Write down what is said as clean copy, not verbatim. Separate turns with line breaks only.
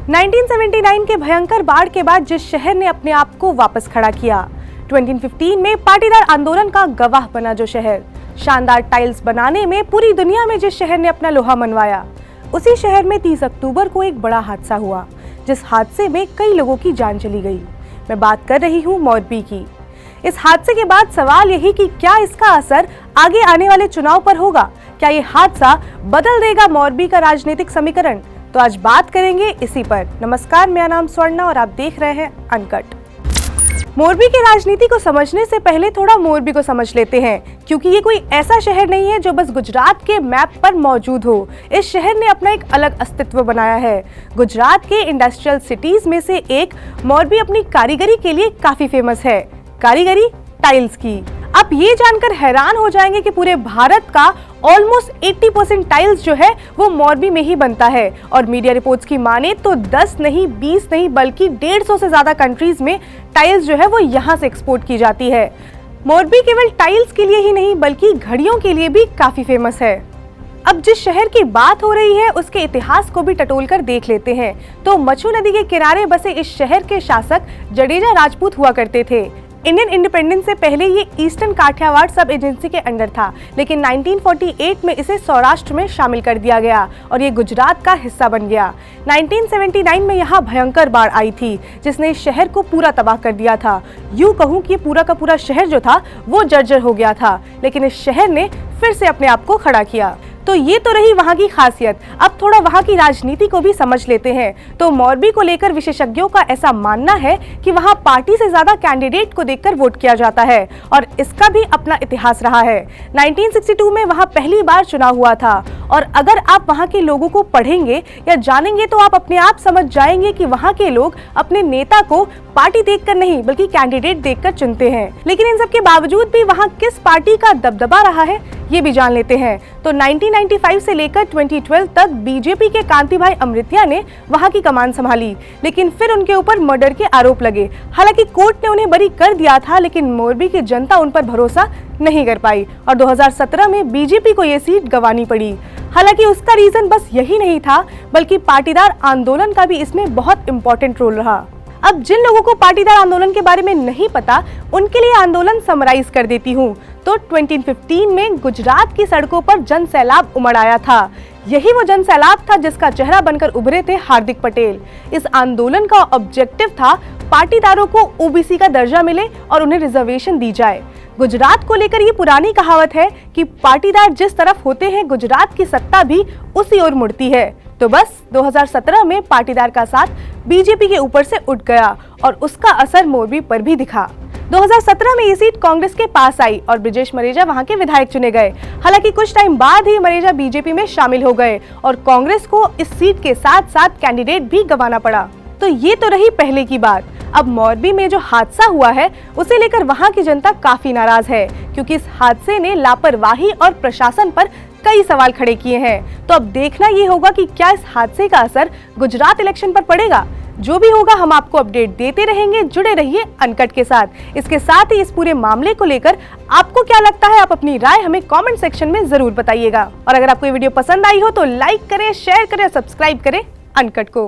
1979 के भयंकर बाढ़ के बाद जिस शहर ने अपने आप को वापस खड़ा किया, 2015 में पाटीदार आंदोलन का गवाह बना जो शहर, शानदार टाइल्स बनाने में पूरी दुनिया में जिस शहर ने अपना लोहा मनवाया, उसी शहर में 30 अक्टूबर को एक बड़ा हादसा हुआ, जिस हादसे में कई लोगों की जान चली गई। मैं बात कर रही हूँ मोरबी की। इस हादसे के बाद सवाल यही कि क्या इसका असर आगे आने वाले चुनाव पर होगा? क्या ये हादसा बदल देगा मोरबी का राजनीतिक समीकरण? तो आज बात करेंगे इसी पर। नमस्कार, मेरा नाम स्वर्णा और आप देख रहे हैं अनकट। मोरबी की राजनीति को समझने से पहले थोड़ा मोरबी को समझ लेते हैं, क्योंकि ये कोई ऐसा शहर नहीं है जो बस गुजरात के मैप पर मौजूद हो। इस शहर ने अपना एक अलग अस्तित्व बनाया है। गुजरात के इंडस्ट्रियल सिटीज में से एक मोरबी अपनी कारीगरी के लिए काफी फेमस है। कारीगरी टाइल्स की। आप ये जानकर हैरान हो जाएंगे कि पूरे भारत का ऑलमोस्ट 80% टाइल्स जो है वो मोरबी में ही बनता है। और मीडिया रिपोर्ट्स की माने तो 10 नहीं, 20 नहीं, बल्कि 150 से ज्यादा कंट्रीज में टाइल्स जो है वो यहाँ से एक्सपोर्ट की जाती है। मोरबी केवल टाइल्स के लिए ही नहीं बल्कि घड़ियों के लिए भी काफी फेमस है। अब जिस शहर की बात हो रही है उसके इतिहास को भी टटोल कर देख लेते हैं। तो मच्छू नदी के किनारे बसे इस शहर के शासक जडेजा राजपूत हुआ करते थे। इंडियन इंडिपेंडेंस से पहले ये ईस्टर्न काठियावाड़ सब एजेंसी के अंडर था, लेकिन 1948 में इसे सौराष्ट्र में शामिल कर दिया गया और ये गुजरात का हिस्सा बन गया। 1979 में यहाँ भयंकर बाढ़ आई थी जिसने इस शहर को पूरा तबाह कर दिया था। यूँ कहूँ कि पूरा का पूरा शहर जो था वो जर्जर हो गया था, लेकिन इस शहर ने फिर से अपने आप को खड़ा किया। तो ये तो रही वहाँ की खासियत। अब थोड़ा वहाँ की राजनीति को भी समझ लेते हैं। तो मोरबी को लेकर विशेषज्ञों का ऐसा मानना है कि वहाँ पार्टी से ज्यादा कैंडिडेट को देखकर वोट किया जाता है और इसका भी अपना इतिहास रहा है। 1962 में वहाँ पहली बार चुनाव हुआ था और अगर आप वहाँ के लोगों को पढ़ेंगे या जानेंगे तो आप अपने आप समझ जाएंगे कि वहाँ के लोग अपने नेता को पार्टी देखकर नहीं बल्कि कैंडिडेट देखकर चुनते हैं। लेकिन इन सब के बावजूद भी वहाँ किस पार्टी का दबदबा रहा है ये भी जान लेते हैं। तो 1995 से लेकर 2012 तक बीजेपी के कांति भाई अमृतिया ने वहां की कमान संभाली, लेकिन फिर उनके ऊपर मर्डर के आरोप लगे। हालांकि कोर्ट ने उन्हें बरी कर दिया था, लेकिन मोरबी की जनता उन पर भरोसा नहीं कर पाई और 2017 में बीजेपी को ये सीट गंवानी पड़ी। हालांकि उसका रीजन बस यही नहीं था, बल्कि पाटीदार आंदोलन का भी इसमें बहुत इंपॉर्टेंट रोल रहा। अब जिन लोगों को पाटीदार आंदोलन के बारे में नहीं पता, उनके लिए आंदोलन समराइज कर देती हूँ। तो 2015 में गुजरात की सड़कों पर जन सैलाब उमड़ आया था। यही वो जन सैलाब था जिसका चेहरा बनकर उभरे थे हार्दिक पटेल। इस आंदोलन का ऑब्जेक्टिव था पाटीदारों को ओबीसी का दर्जा मिले और उन्हें रिजर्वेशन दी जाए। गुजरात को लेकर ये पुरानी कहावत है कि पाटीदार जिस तरफ होते हैं गुजरात की सत्ता भी उसी ओर मुड़ती है। तो बस 2017 में पाटीदार का साथ बीजेपी के ऊपर से उठ गया और उसका असर मोरबी पर भी दिखा। 2017 में ये सीट कांग्रेस के पास आई और ब्रिजेश मरेजा वहां के विधायक चुने गए। हालांकि कुछ टाइम बाद ही मरेजा बीजेपी में शामिल हो गए और कांग्रेस को इस सीट के साथ साथ कैंडिडेट भी गंवाना पड़ा। तो ये तो रही पहले की बात। अब मोरबी में जो हादसा हुआ है उसे लेकर वहां की जनता काफी नाराज है, क्योंकि इस हादसे ने लापरवाही और प्रशासन पर कई सवाल खड़े किए हैं। तो अब देखना ये होगा कि क्या इस हादसे का असर गुजरात इलेक्शन पर पड़ेगा। जो भी होगा हम आपको अपडेट देते रहेंगे। जुड़े रहिए अनकट के साथ। इसके साथ ही इस पूरे मामले को लेकर आपको क्या लगता है, आप अपनी राय हमें कमेंट सेक्शन में जरूर बताइएगा। और अगर आपको ये वीडियो पसंद आई हो तो लाइक करें, शेयर करें, सब्सक्राइब करें अनकट को।